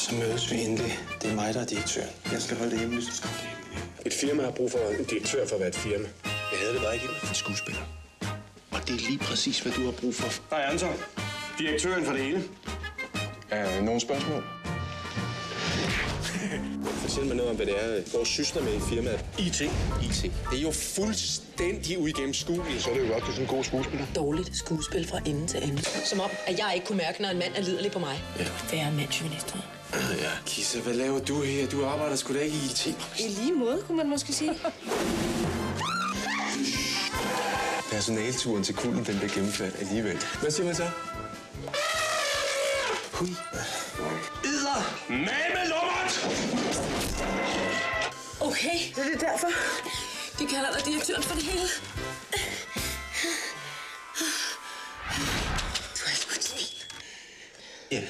Så mødes vi endelig. Det er mig, der er direktøren. Jeg skal holde det hemmeligt. Et firma har brug for en direktør for at være et firma. Jeg havde det bare ikke en skuespiller. Og det er lige præcis, hvad du har brug for. Hej Anton. Direktøren for det hele. Nogle spørgsmål? Fortæl mig noget om, hvad det er, vores sysler med i firmaet. IT. IT. Det er jo fuldstændig uigennemskueligt. Så er det jo godt, du er sådan en god skuespiller. Dårligt skuespil fra ende til ende. Som om, at jeg ikke kunne mærke, når en mand er liderlig på mig. Ja. Det er mandsminister. Ja. Kissa, hvad laver du her? Du arbejder sgu da ikke i IT. I lige måde, kunne man måske sige. Personalturen til Kulden, den blev gennemført alligevel. Hvad siger man så? Hui. Idder! Med lummert! Okay, det er derfor. De kalder dig direktøren for det hele. Du er et svin. Ja.